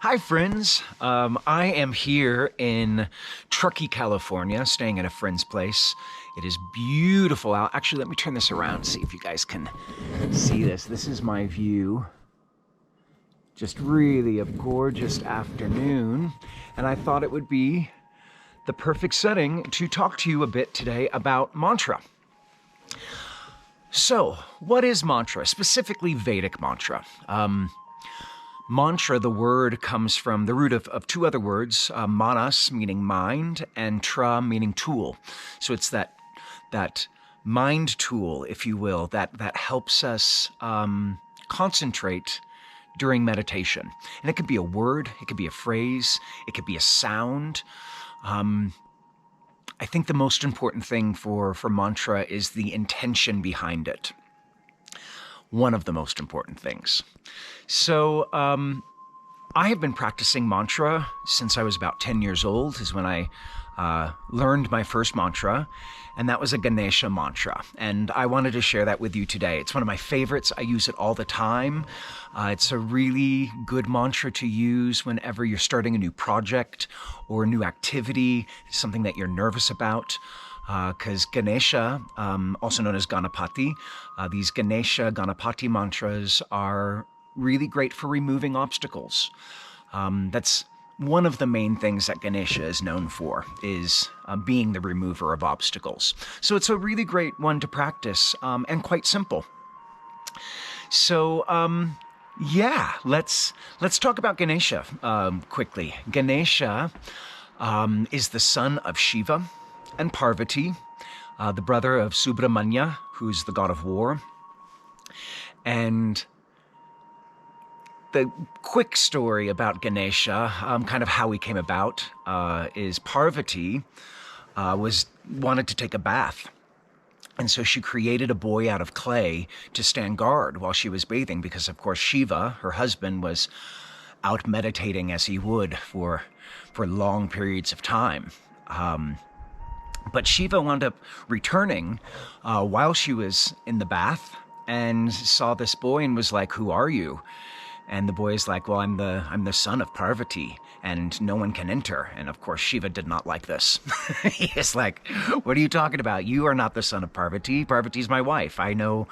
Hi, friends. I am here in Truckee, California, staying at a friend's place. It is beautiful out. Actually, let me turn this around, see if you guys can see this. This is my view. Just really a gorgeous afternoon. And I thought it would be the perfect setting to talk to you a bit today about mantra. So, what is mantra? Specifically Vedic mantra. Mantra, the word, comes from the root of two other words, manas, meaning mind, and tra, meaning tool. So it's that mind tool, if you will, that helps us concentrate during meditation. And it could be a word, it could be a phrase, it could be a sound. I think the most important thing for mantra is the intention behind it. One of the most important things. So I have been practicing mantra since I was about 10 years old, is when I learned my first mantra, and that was a Ganesha Mantra. And I wanted to share that with you today. It's one of my favorites. I use it all the time. It's a really good mantra to use whenever you're starting a new project or a new activity, something that you're nervous about. Because Ganesha, also known as Ganapati, these Ganesha Ganapati mantras are really great for removing obstacles. That's one of the main things that Ganesha is known for, is being the remover of obstacles. So it's a really great one to practice, and quite simple. So yeah, let's talk about Ganesha quickly. Ganesha is the son of Shiva and Parvati, the brother of Subramanya, who's the god of war. And the quick story about Ganesha, kind of how he came about, is Parvati wanted to take a bath. And so she created a boy out of clay to stand guard while she was bathing, because of course Shiva, her husband, was out meditating as he would for long periods of time. But Shiva wound up returning while she was in the bath and saw this boy and was like, "Who are you?" And the boy is like, "Well, I'm the son of Parvati, and no one can enter." And of course, Shiva did not like this. He is like, "What are you talking about? You are not the son of Parvati. Parvati's my wife. I know,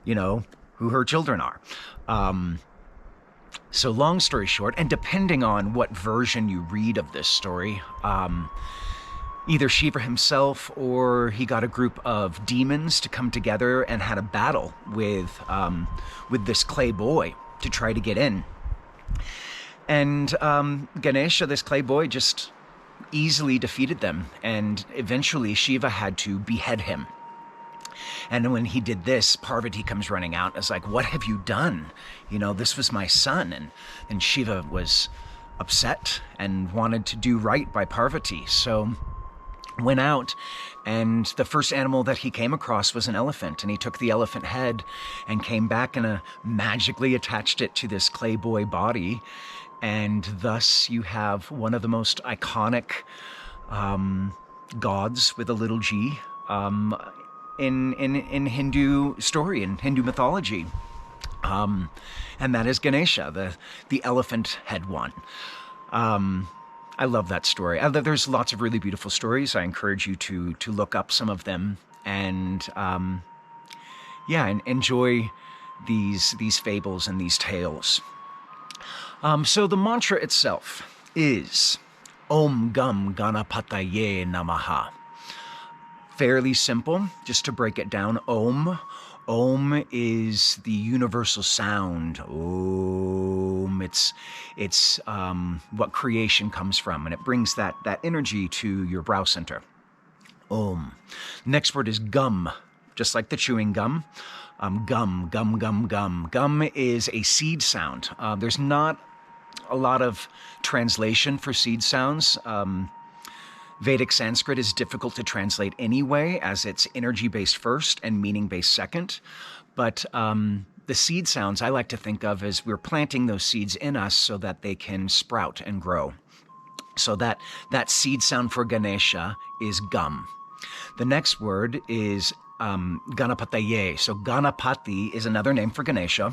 who her children are." So long story short, and depending on what version you read of this story, either Shiva himself or he got a group of demons to come together and had a battle with this clay boy to try to get in. And Ganesha, this clay boy, just easily defeated them. And eventually Shiva had to behead him. And when he did this, Parvati comes running out and is like, "What have you done? This was my son." And Shiva was upset and wanted to do right by Parvati. So went out, and the first animal that he came across was an elephant, and he took the elephant head and came back and magically attached it to this clay boy body. And thus you have one of the most iconic gods with a little g in Hindu story, in Hindu mythology. And that is Ganesha, the elephant head one. I love that story. There's lots of really beautiful stories. I encourage you to look up some of them and and enjoy these fables and these tales. So the mantra itself is Om Gam Ganapataye Namaha. Fairly simple. Just to break it down, Om. Om is the universal sound. Om. It's what creation comes from, and it brings that energy to your brow center. Om. Next word is gum, just like the chewing gum. Gum, gum, gum, gum. Gum is a seed sound. There's not a lot of translation for seed sounds. Vedic Sanskrit is difficult to translate anyway, as it's energy-based first and meaning-based second. But the seed sounds I like to think of as we're planting those seeds in us so that they can sprout and grow. So that seed sound for Ganesha is gum. The next word is Ganapataye. So Ganapati is another name for Ganesha.